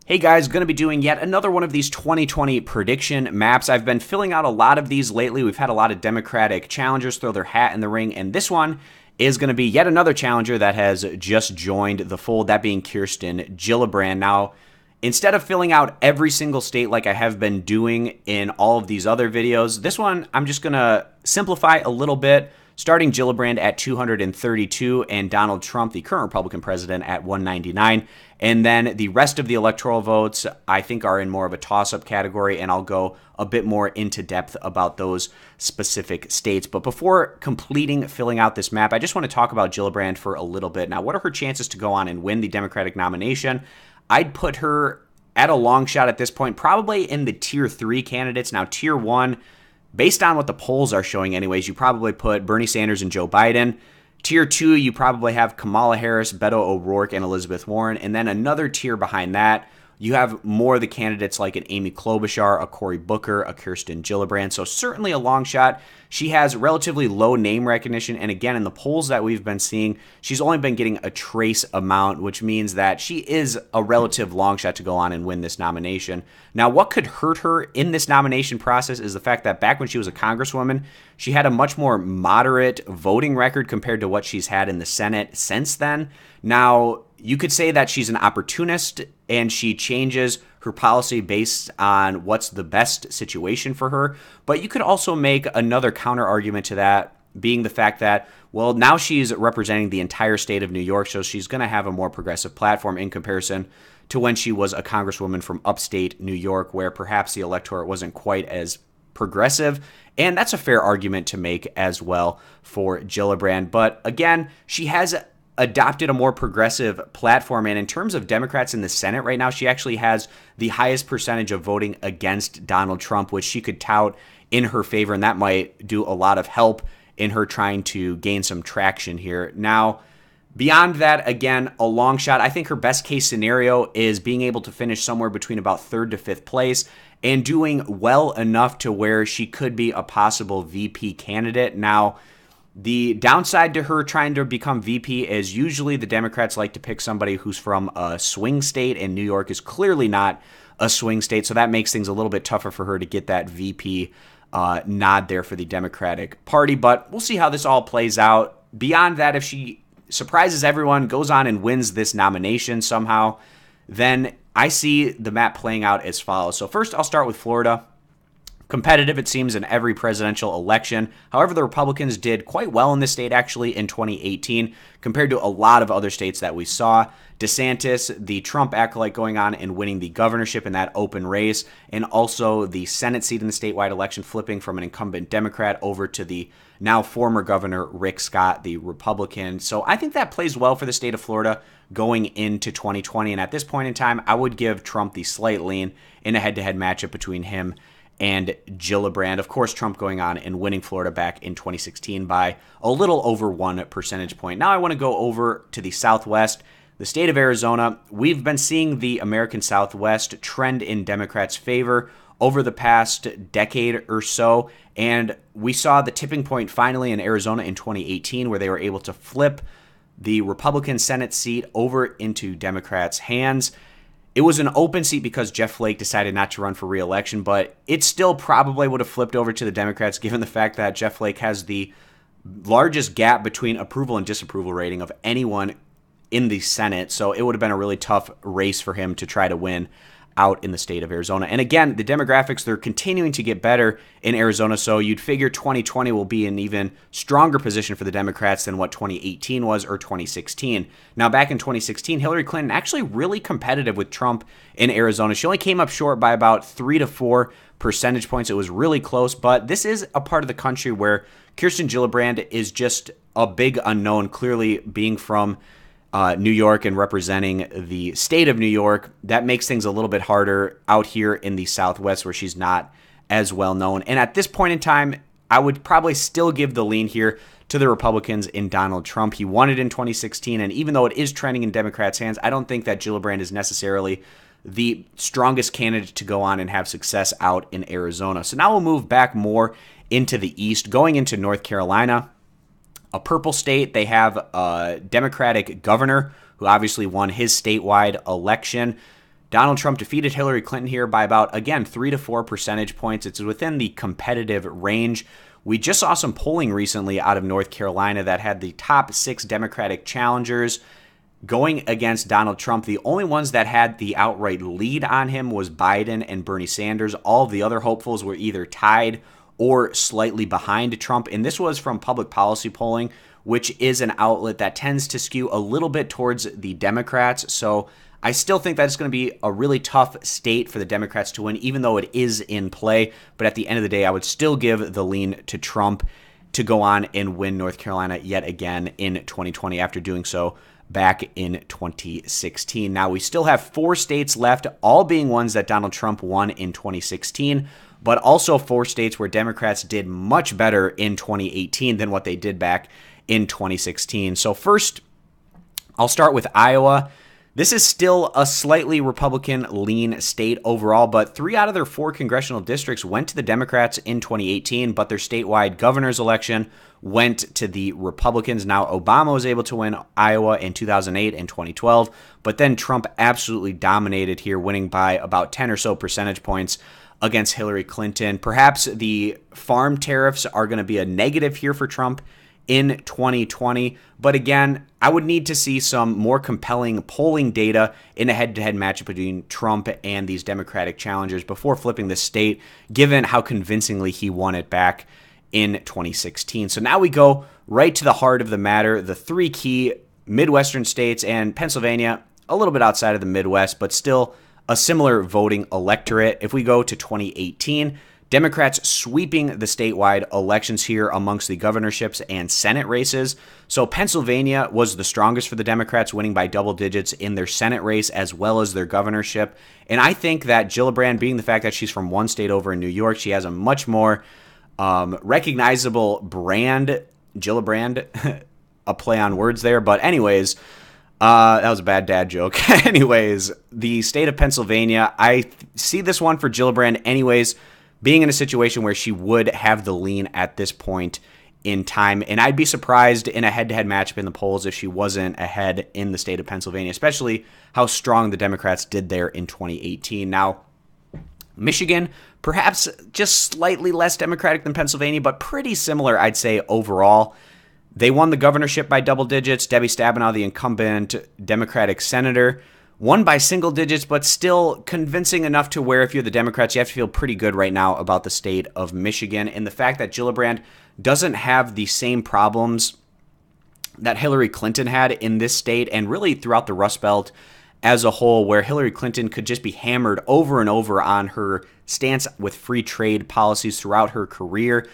Hey guys, going to be doing yet another one of these 2020 prediction maps. I've been filling out a lot of these lately. We've had a lot of Democratic challengers throw their hat in the ring, and this one is going to be yet another challenger that has just joined the fold, that being Kirsten Gillibrand. Now, instead of filling out every single state like I have been doing in all of these other videos, this one I'm just going to simplify a little bit, starting Gillibrand at 232 and Donald Trump, the current Republican president, at 199. And then the rest of the electoral votes, I think, are in more of a toss-up category, and I'll go a bit more into depth about those specific states. But before completing filling out this map, I just want to talk about Gillibrand for a little bit. Now, what are her chances to go on and win the Democratic nomination? I'd put her at a long shot at this point, probably in the Tier 3 candidates. Now, Tier 1, based on what the polls are showing anyways, you probably put Bernie Sanders and Joe Biden. Tier 2, you probably have Kamala Harris, Beto O'Rourke, and Elizabeth Warren. And then another tier behind that, you have more of the candidates like an Amy Klobuchar, a Cory Booker, a Kirsten Gillibrand. So certainly a long shot. She has relatively low name recognition. And again, in the polls that we've been seeing, she's only been getting a trace amount, which means that she is a relative long shot to go on and win this nomination. Now, what could hurt her in this nomination process is the fact that back when she was a congresswoman, she had a much more moderate voting record compared to what she's had in the Senate since then. Now, you could say that she's an opportunist and she changes her policy based on what's the best situation for her. But you could also make another counter argument to that, being the fact that, well, now she's representing the entire state of New York, so she's going to have a more progressive platform in comparison to when she was a congresswoman from upstate New York, where perhaps the electorate wasn't quite as progressive. And that's a fair argument to make as well for Gillibrand. But again, she has adopted a more progressive platform, and in terms of Democrats in the Senate right now, she actually has the highest percentage of voting against Donald Trump, which she could tout in her favor, and that might do a lot of help in her trying to gain some traction here. Now, beyond that, again, a long shot. I think her best case scenario is being able to finish somewhere between about 3rd to 5th place and doing well enough to where she could be a possible VP candidate. Now, the downside to her trying to become VP is usually the Democrats like to pick somebody who's from a swing state, and New York is clearly not a swing state, so that makes things a little bit tougher for her to get that VP nod there for the Democratic Party. But we'll see how this all plays out. Beyond that, if she surprises everyone, goes on and wins this nomination somehow, then I see the map playing out as follows. So first, I'll start with Florida. Competitive, it seems, in every presidential election. However, the Republicans did quite well in this state, actually, in 2018, compared to a lot of other states that we saw. DeSantis, the Trump acolyte, going on and winning the governorship in that open race, and also the Senate seat in the statewide election, flipping from an incumbent Democrat over to the now former governor, Rick Scott, the Republican. So I think that plays well for the state of Florida going into 2020. And at this point in time, I would give Trump the slight lean in a head-to-head matchup between him and Gillibrand. Of course, Trump going on and winning Florida back in 2016 by a little over 1 percentage point. Now I want to go over to the Southwest, the state of Arizona. We've been seeing the American Southwest trend in Democrats' favor over the past decade or so, and we saw the tipping point finally in Arizona in 2018 where they were able to flip the Republican Senate seat over into Democrats' hands. It was an open seat because Jeff Flake decided not to run for re-election, but it still probably would have flipped over to the Democrats given the fact that Jeff Flake has the largest gap between approval and disapproval rating of anyone in the Senate. So it would have been a really tough race for him to try to win out in the state of Arizona. And again, the demographics, they're continuing to get better in Arizona, so you'd figure 2020 will be an even stronger position for the Democrats than what 2018 was or 2016. Now, back in 2016, Hillary Clinton actually really competitive with Trump in Arizona. She only came up short by about 3 to 4 percentage points. It was really close, but this is a part of the country where Kirsten Gillibrand is just a big unknown, clearly being from New York and representing the state of New York. That makes things a little bit harder out here in the Southwest where she's not as well known. And at this point in time, I would probably still give the lean here to the Republicans in Donald Trump. He won it in 2016, and even though it is trending in Democrats' hands, I don't think that Gillibrand is necessarily the strongest candidate to go on and have success out in Arizona. So now we'll move back more into the East, going into North Carolina. A purple state, they have a Democratic governor who obviously won his statewide election. Donald Trump defeated Hillary Clinton here by about, again, 3 to 4 percentage points. It's within the competitive range. We just saw some polling recently out of North Carolina that had the top 6 Democratic challengers going against Donald Trump. The only ones that had the outright lead on him was Biden and Bernie Sanders. All of the other hopefuls were either tied or slightly behind Trump. And this was from Public Policy Polling, which is an outlet that tends to skew a little bit towards the Democrats. So I still think that it's going to be a really tough state for the Democrats to win, even though it is in play. But at the end of the day, I would still give the lean to Trump to go on and win North Carolina yet again in 2020 after doing so back in 2016. Now, we still have 4 states left, all being ones that Donald Trump won in 2016, but also 4 states where Democrats did much better in 2018 than what they did back in 2016. So first, I'll start with Iowa. This is still a slightly Republican-lean state overall, but 3 out of their 4 congressional districts went to the Democrats in 2018, but their statewide governor's election went to the Republicans. Now, Obama was able to win Iowa in 2008 and 2012, but then Trump absolutely dominated here, winning by about 10 or so percentage points against Hillary Clinton. Perhaps the farm tariffs are going to be a negative here for Trump in 2020. But again, I would need to see some more compelling polling data in a head-to-head matchup between Trump and these Democratic challengers before flipping the state, given how convincingly he won it back in 2016. So now we go right to the heart of the matter, the 3 key Midwestern states and Pennsylvania, a little bit outside of the Midwest, but still a similar voting electorate. If we go to 2018, Democrats sweeping the statewide elections here amongst the governorships and Senate races. So Pennsylvania was the strongest for the Democrats, winning by double digits in their Senate race as well as their governorship. And I think that Gillibrand, being the fact that she's from one state over in New York, she has a much more recognizable brand. Gillibrand, a play on words there. But anyways, that was a bad dad joke. Anyways, the state of Pennsylvania, I see this one for Gillibrand anyways, being in a situation where she would have the lean at this point in time. And I'd be surprised in a head-to-head matchup in the polls if she wasn't ahead in the state of Pennsylvania, especially how strong the Democrats did there in 2018. Now, Michigan, perhaps just slightly less Democratic than Pennsylvania, but pretty similar, I'd say, overall. They won the governorship by double digits. Debbie Stabenow, the incumbent Democratic senator, won by single digits, but still convincing enough to where if you're the Democrats, you have to feel pretty good right now about the state of Michigan. And the fact that Gillibrand doesn't have the same problems that Hillary Clinton had in this state and really throughout the Rust Belt as a whole, where Hillary Clinton could just be hammered over and over on her stance with free trade policies throughout her career.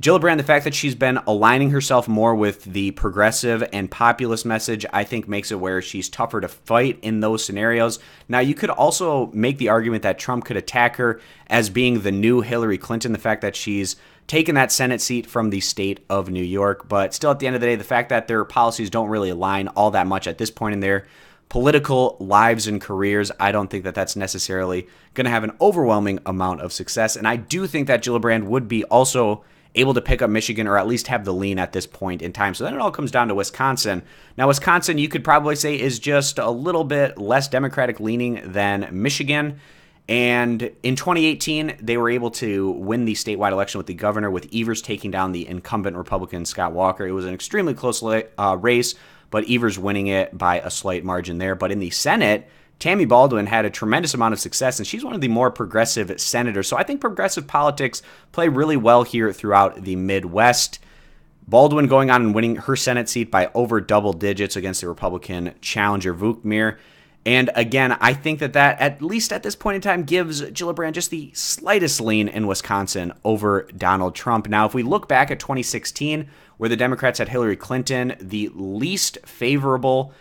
Gillibrand, the fact that she's been aligning herself more with the progressive and populist message, I think makes it where she's tougher to fight in those scenarios. Now, you could also make the argument that Trump could attack her as being the new Hillary Clinton, the fact that she's taken that Senate seat from the state of New York. But still, at the end of the day, the fact that their policies don't really align all that much at this point in their political lives and careers, I don't think that that's necessarily going to have an overwhelming amount of success. And I do think that Gillibrand would be also able to pick up Michigan or at least have the lean at this point in time. So then it all comes down to Wisconsin. Now, Wisconsin, you could probably say, is just a little bit less Democratic leaning than Michigan. And in 2018, they were able to win the statewide election with the governor, with Evers taking down the incumbent Republican Scott Walker. It was an extremely close race, but Evers winning it by a slight margin there. But in the Senate, Tammy Baldwin had a tremendous amount of success, and she's one of the more progressive senators. So I think progressive politics play really well here throughout the Midwest. Baldwin going on and winning her Senate seat by over double digits against the Republican challenger Vukmir. And again, I think that at least at this point in time, gives Gillibrand just the slightest lean in Wisconsin over Donald Trump. Now, if we look back at 2016, where the Democrats had Hillary Clinton, the least favorable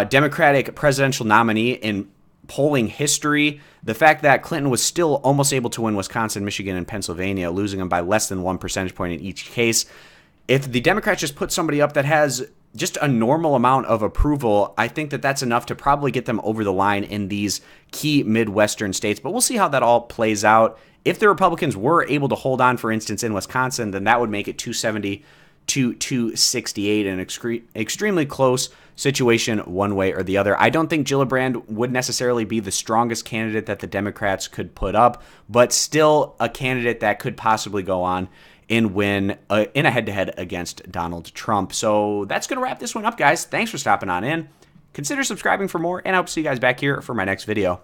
Democratic presidential nominee in polling history, the fact that Clinton was still almost able to win Wisconsin, Michigan, and Pennsylvania, losing them by less than 1 percentage point in each case. If the Democrats just put somebody up that has just a normal amount of approval, I think that that's enough to probably get them over the line in these key Midwestern states. But we'll see how that all plays out. If the Republicans were able to hold on, for instance, in Wisconsin, then that would make it 270 to 268, an extremely close situation one way or the other. I don't think Gillibrand would necessarily be the strongest candidate that the Democrats could put up, but still a candidate that could possibly go on and win in a head-to-head against Donald Trump. So that's going to wrap this one up, guys. Thanks for stopping on in. Consider subscribing for more, and I hope to see you guys back here for my next video.